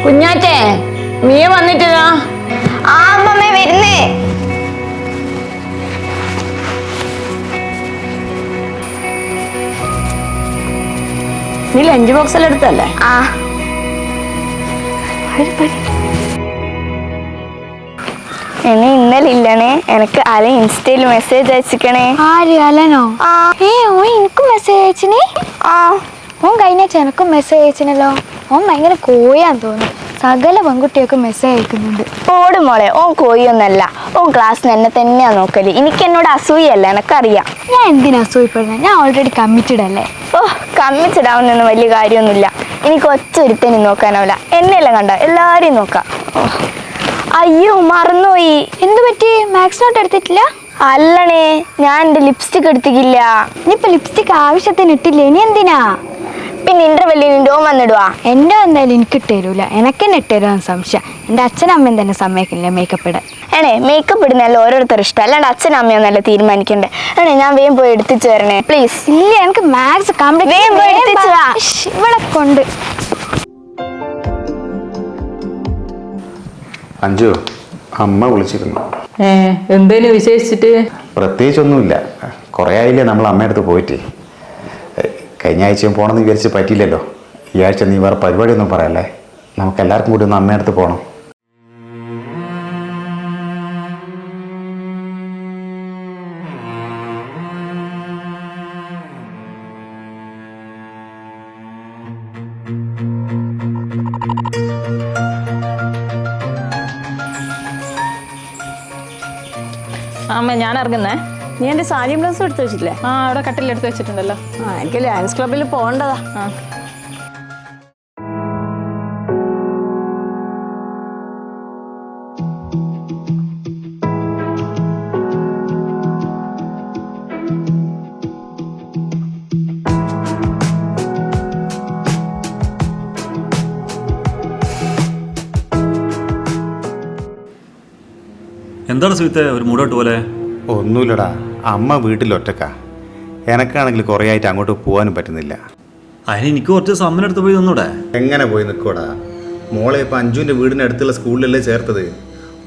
കുഞ്ഞാറ്റേ മിയ വന്നിട്ടാ? ആ അമ്മമ്മ വരുന്നേ. നീ ലഞ്ച് ബോക്സ് എല്ലാം എടുത്തല്ലേ? ആ എന്നെ ഇന്നലെ ഇല്ലണേ എനിക്ക് അല ഇൻസ്റ്റയിൽ മെസ്സേജ് അയച്ചിക്കണേ. ആര് അലനോ? ഓൻ എനിക്കും മെസ്സേജ് അയച്ചിനി. ആ ഓൻ കഴിഞ്ഞ എനക്കും മെസ്സേജ് അയച്ചിനല്ലോ. ഓൻ ഭയങ്കര കോയാന്ന് തോന്നുന്നു. സകല പെൺകുട്ടിയൊക്കെ മെസ്സേജ് അയക്കുന്നുണ്ട്. ഓട് മോളെ, ഓൻ കോയൊന്നല്ല. ഓൻ ക്ലാസ്സിന് എന്നെ തന്നെയാ നോക്കല്. എനിക്ക് എന്നോട് അസൂയല്ല, എനക്കറിയാം. ഞാൻ എന്തിനാ അസൂയപ്പെടുന്നത്? ഞാൻ ഓൾറെഡി കമ്മിറ്റഡ് അല്ലേ. ഓ കമ്മിച്ചിടാവുന്നൊന്നും വലിയ കാര്യമൊന്നുമില്ല. എനിക്ക് ഒറ്റൊരുത്തനും നോക്കാനാവില്ല. എന്നെല്ലാം കണ്ട എല്ലാരെയും നോക്കാം. അയ്യോ മറന്നുപോയി. എന്ത് പറ്റി? മാത്സ് നോട്ട് എടുത്തിട്ടില്ല? അല്ലണേ, ഞാൻ എൻ്റെ ലിപ്സ്റ്റിക് എടുത്തിക്കില്ല. ഇനിയിപ്പോ ലിപ്സ്റ്റിക് ആവശ്യത്തിന് ഇട്ടില്ലേ? ഇനി എന്തിനാ? പിന്നെ ഇന്റർവെല്ലിന് നിന്റെ ഓൻ വന്നിടുവാ? എൻ്റെ എന്തായാലും എനിക്ക് ഇട്ടുതരൂല. എനക്കെന്നെ ഇട്ടുതരാൻ സംശയം. എൻ്റെ അച്ഛനും അമ്മയും തന്നെ സമ്മതിക്കില്ല മേക്കപ്പ് ഇടാൻ. ഏണേ മേക്കപ്പ് ഇടുന്നല്ല ഓരോരുത്തർ ഇഷ്ടം, അല്ലാണ്ട് അച്ഛനും അമ്മയൊന്നല്ല തീരുമാനിക്കണ്ടേ. ഏണേ ഞാൻ വേഗം പോയി എടുത്തിച്ചു തരണേ പ്ലീസ്. ഇല്ല, എനിക്ക് മാത്സ് കംപ്ലീറ്റ് വേഗം പോയി എടുത്തിച്ചു വാ. ഇവിടെ കൊണ്ട് അഞ്ജു, അമ്മ വിളിച്ചിരുന്നു. എന്തേലും വിശേഷിച്ചിട്ട്? പ്രത്യേകിച്ചൊന്നുമില്ല. കുറേ ആയില്ലേ നമ്മൾ അമ്മയടുത്ത് പോയിട്ട്. കഴിഞ്ഞ ആഴ്ചയും പോകണമെന്ന് വിചാരിച്ച് പറ്റിയില്ലല്ലോ. ഈ ആഴ്ച നീ വേറെ പരിപാടിയൊന്നും പറയല്ലേ. നമുക്ക് എല്ലാവർക്കും കൂടി ഒന്ന് അമ്മയടുത്ത് പോകണം. അമ്മ ഞാൻ ഇറങ്ങുന്നേ. നീ എൻ്റെ സാരി ബ്ലൗസ് എടുത്ത് വെച്ചില്ലേ? ആ അവിടെ കട്ടിലെടുത്ത് വെച്ചിട്ടുണ്ടല്ലോ. എനിക്ക് ഡാൻസ് ക്ലബിൽ പോകേണ്ടതാ. എന്താണ് സുഹൃത്തെ ഒരു മൂടോട്ട് പോലെ? ഒന്നുമില്ലടാ, അമ്മ വീട്ടിലൊറ്റക്കാ. എനക്കാണെങ്കിൽ കുറേ ആയിട്ട് അങ്ങോട്ട് പോകാനും പറ്റുന്നില്ല. അതിന് എനിക്ക് കുറച്ച് സമയം എടുത്ത് പോയി നിന്നൂടെ? എങ്ങനെ പോയി നിൽക്കൂടാ? മോളെ ഇപ്പം അഞ്ജുവിൻ്റെ വീടിന് അടുത്തുള്ള സ്കൂളിലല്ലേ ചേർത്തത്.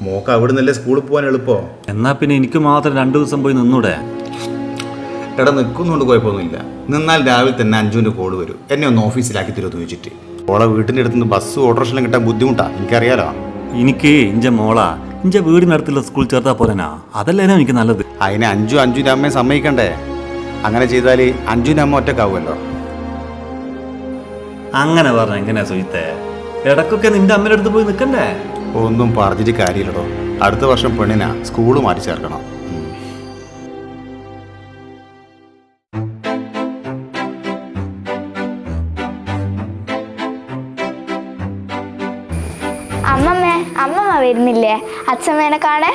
മോക്ക് അവിടെ നിന്നല്ലേ സ്കൂളിൽ പോകാൻ എളുപ്പമോ? എന്നാ പിന്നെ എനിക്ക് മാത്രം 2 ദിവസം പോയി നിന്നൂടെ? എടാ നിൽക്കുന്നതുകൊണ്ട് കുഴപ്പമൊന്നുമില്ല. നിന്നാൽ രാവിലെ തന്നെ അഞ്ജുവിൻ്റെ കോൾ വരും, എന്നെ ഒന്ന് ഓഫീസിലാക്കി തരുമെന്ന് ചോദിച്ചിട്ട്. മോളെ വീട്ടിൻ്റെ അടുത്തുനിന്ന് ബസ് ഓട്ടോറിക്ഷയിലും കിട്ടാൻ ബുദ്ധിമുട്ടാണ്, എനിക്കറിയാലോ. എനിക്ക് ഇഞ്ച മോളാ ഇഞ്ച വീടിനടുത്തുള്ള സ്കൂൾ ചേർത്താ പോലെനാ. അതല്ലേനോ എനിക്ക് നല്ലത്. അതിന് അഞ്ജുവിൻ്റെ അമ്മയെ സമ്മതിക്കണ്ടേ? അങ്ങനെ ചെയ്താൽ അഞ്ജുവിൻ്റെ അമ്മ ഒറ്റക്കാവുമല്ലോ. അങ്ങനെ പറഞ്ഞ എങ്ങനെയാ സുഹൃത്തെ? ഇടക്കൊക്കെ നിന്റെ അമ്മയുടെ അടുത്ത് പോയി നിൽക്കണ്ടേ? ഒന്നും പറഞ്ഞിട്ട് കാര്യമില്ലടോ. അടുത്ത വർഷം പെണ്ണിനാ സ്കൂൾ മാറ്റി ചേർക്കണം. അമ്മമ്മ വരുന്നില്ലേ അച്ഛമ്മേനെ കാണേ?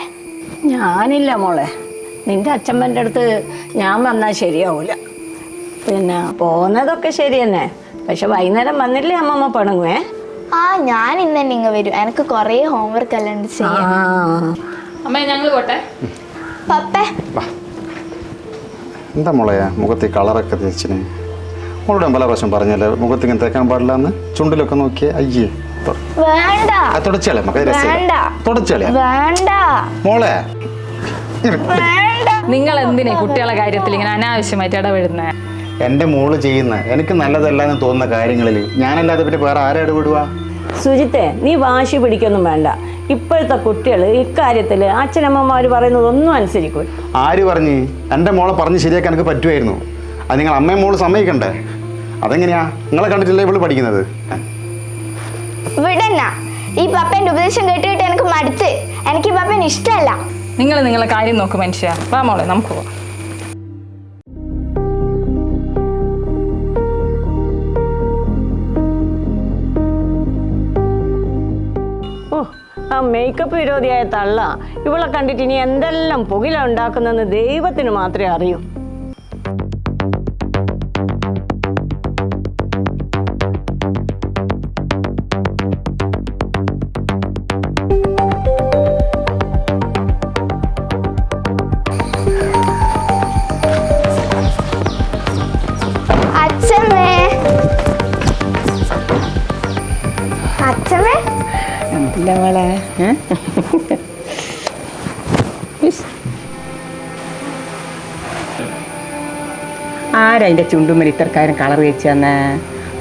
ഞാനില്ല മോളെ. നിന്റെ അച്ഛമ്മൻ്റെ അടുത്ത് ഞാൻ വന്നാൽ ശരിയാവൂല. പിന്നെ പോകുന്നതൊക്കെ ശരി തന്നെ, പക്ഷെ വൈകുന്നേരം വന്നില്ലേ അമ്മമ്മ പണങ്ങുവേ. ആ ഞാൻ ഇന്ന് തന്നെ ഇങ്ങ് വരും. എനിക്ക് കുറേ ഹോംവർക്ക് എല്ലാം ഉണ്ട് ചെയ്യാൻ. അമ്മേ ഞങ്ങൾ പോട്ടെ. പപ്പേ എന്താ മോളെ മുഖത്ത് കളറൊക്കെ തേച്ചിന്? മോളോട് പല പ്രാവശ്യം പറഞ്ഞല്ലേ മുഖത്ത് ഇങ്ങനെ തേക്കാൻ പാടില്ല എന്ന്. ചുണ്ടിലൊക്കെ നോക്കിയേ. അയ്യേ വേണ്ട തുടച്ചാലേ വേണ്ട മോളെ. നിങ്ങൾ എന്തിനാ കുട്ടികളെ കാര്യത്തിൽ ഇങ്ങനെ അനാവശ്യമായിട്ട് ഇടപെടുന്നേ? എൻ്റെ മോള് ചെയ്യുന്ന എനിക്ക് നല്ലതല്ല എന്ന് തോന്നുന്ന കാര്യങ്ങളിൽ ഞാനല്ലാതെ പിന്നെ വേറെ ആരെ ഇടപെടുക? സുജിത്തെ, നീ വാശി പിടിക്കൊന്നും വേണ്ട. ഇപ്പോഴത്തെ കുട്ടികൾ ഇക്കാര്യത്തിൽ അച്ഛനമ്മമാർ പറയുന്നതൊന്നും അനുസരിക്കും. ആര് പറഞ്ഞ്? എൻ്റെ മോളെ പറഞ്ഞ് ശരിയാക്കാൻ എനിക്ക് പറ്റുമായിരുന്നു. അത് നിങ്ങൾ അമ്മയും മോള് സമ്മതിക്കണ്ടേ? അതെങ്ങനെയാ? നിങ്ങളെ കണ്ടിട്ടില്ലേ ഇവള് പഠിക്കുന്നത്? വിടന്ന. ഈ പപ്പേന്റെ ഉപദേശം കേട്ടിട്ട് എനിക്ക് മടുത്ത്. എനിക്ക് ഈ പപ്പേനെ ഇഷ്ടമല്ല. നിങ്ങൾ നിങ്ങളെ കാര്യം നോക്ക് മനുഷ്യ. വാ മോളെ നമുക്ക് പോവാം. ആ മേക്കപ്പ് വിരോധിയായ തള്ള ഇവളെ കണ്ടിട്ട് ഇനി എന്തെല്ലാം പുകില ഉണ്ടാക്കുന്നതെന്ന് ദൈവത്തിന് മാത്രമേ അറിയൂ. അച്ഛമ്മേ എന്തില്ല മോളെ ആരാ അതിൻ്റെ ചുണ്ടുമ്മൽ ഇത്രക്കാരും കളർ വെച്ച് തന്നെ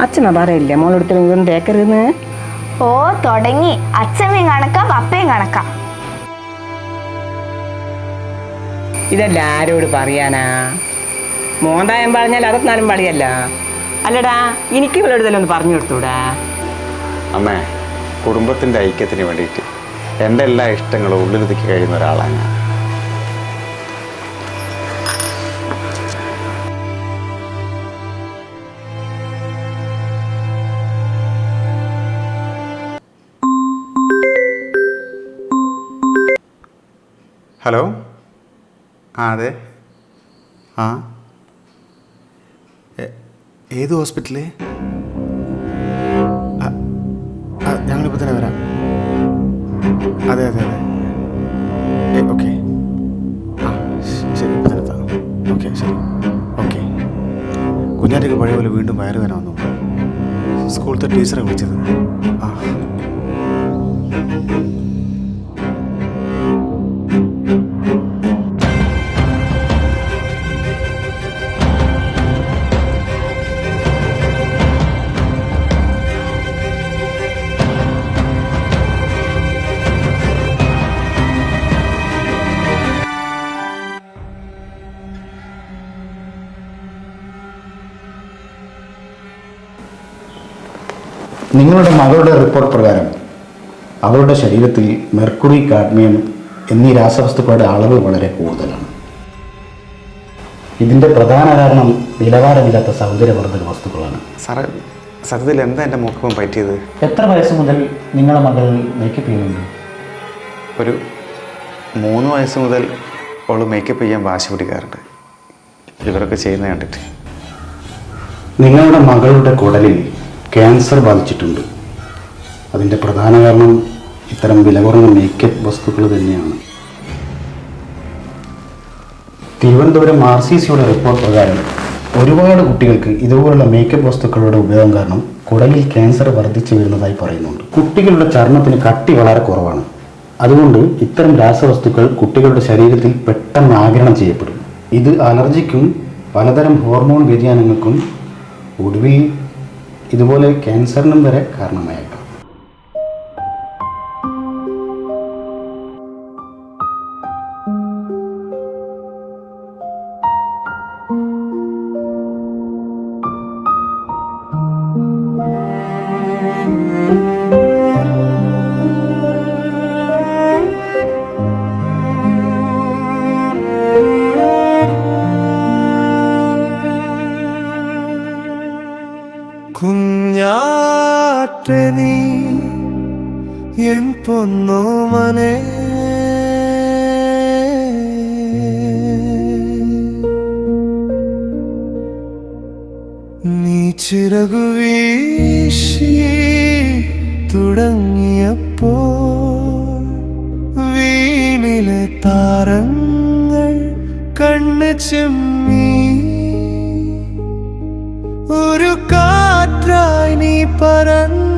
അച്ഛമ്മ പറയില്ലേ മോളെടുത്ത് ഇതൊന്നും തേക്കരുതെന്ന്. ഓ തുടങ്ങി. അച്ഛമ്മയും കണക്കാ പപ്പയും കണക്കാ. ഇതല്ല ആരോട് പറയാനാ? മോന്തായം പറഞ്ഞാൽ അതൊന്നാലും പളിയല്ല. അല്ലടാ, എനിക്ക് ഇവളെടുത്തല്ലോ ഒന്ന് പറഞ്ഞു കൊടുത്തൂടാ. അമ്മേ, കുടുംബത്തിൻ്റെ ഐക്യത്തിന് വേണ്ടിയിട്ട് എൻ്റെ എല്ലാ ഇഷ്ടങ്ങളും ഉള്ളിലൊതുക്കി കഴിയുന്ന ഒരാളാണ് ഞാൻ. ഹലോ, ആ അതെ, ആ ഏത് ഹോസ്പിറ്റല്? ഞങ്ങളിപ്പോൾ തന്നെ വരാം. അതെ അതെ അതെ, ഓക്കെ. ആ ശരി, ഇപ്പോൾ തന്നെ എത്താം. ഓക്കെ ശരി, ഓക്കെ. കുഞ്ഞാറ്റയ്ക്ക് പഴയ പോലെ വീണ്ടും വയറ് വേന വന്നു. സ്കൂളത്തെ ടീച്ചറെ വിളിച്ചത്. ആ നിങ്ങളുടെ മകളുടെ റിപ്പോർട്ട് പ്രകാരം അവളുടെ ശരീരത്തിൽ മെർക്കുറി, കാഡ്മിയം എന്നീ രാസവസ്തുക്കളുടെ അളവ് വളരെ കൂടുതലാണ്. ഇതിൻ്റെ പ്രധാന കാരണം നിലവാരമില്ലാത്ത സൗന്ദര്യവർദ്ധക വസ്തുക്കളാണ്. സാറേ, സത്യത്തിൽ എന്താ എൻ്റെ മുഖം പറ്റിയത്? എത്ര വയസ്സ് മുതൽ നിങ്ങളുടെ മകൾ മേക്കപ്പ് ചെയ്യുന്നുണ്ട്? ഒരു 3 വയസ്സ് മുതൽ അവൾ മേക്കപ്പ് ചെയ്യാൻ വാശി പിടിക്കാറുണ്ട്. ഇവരൊക്കെ ചെയ്യുന്നത് കണ്ടിട്ട്. നിങ്ങളുടെ മകളുടെ കുടലിൽ ക്യാൻസർ ബാധിച്ചിട്ടുണ്ട്. അതിൻ്റെ പ്രധാന കാരണം ഇത്തരം വില കുറഞ്ഞ മേക്കപ്പ് വസ്തുക്കൾ തന്നെയാണ്. തിരുവനന്തപുരം RCCയുടെ റിപ്പോർട്ട് പ്രകാരം ഒരുപാട് കുട്ടികൾക്ക് ഇതുപോലുള്ള മേക്കപ്പ് വസ്തുക്കളുടെ ഉപയോഗം കാരണം കുടലിൽ ക്യാൻസർ വർദ്ധിച്ചു വരുന്നതായി പറയുന്നുണ്ട്. കുട്ടികളുടെ ചർമ്മത്തിന് കട്ടി വളരെ കുറവാണ്. അതുകൊണ്ട് ഇത്തരം രാസവസ്തുക്കൾ കുട്ടികളുടെ ശരീരത്തിൽ പെട്ടെന്ന് ആഗിരണം ചെയ്യപ്പെടും. ഇത് അലർജിക്കും പലതരം ഹോർമോൺ വ്യതിയാനങ്ങൾക്കും ഒടുവിൽ ഇതുപോലെ ക്യാൻസറിനും വരെ കാരണമായേക്കാം. കുഞ്ഞാറ്റെ നീ എൻ പൊന്നോമനെ നീ ചിറകു വീശി തുടങ്ങിയപ്പോൾ വീണിലെ താരങ്ങൾ കണ്ണ് ചെമ്മി ഒരു കാറ്റായി നീ പറന്നു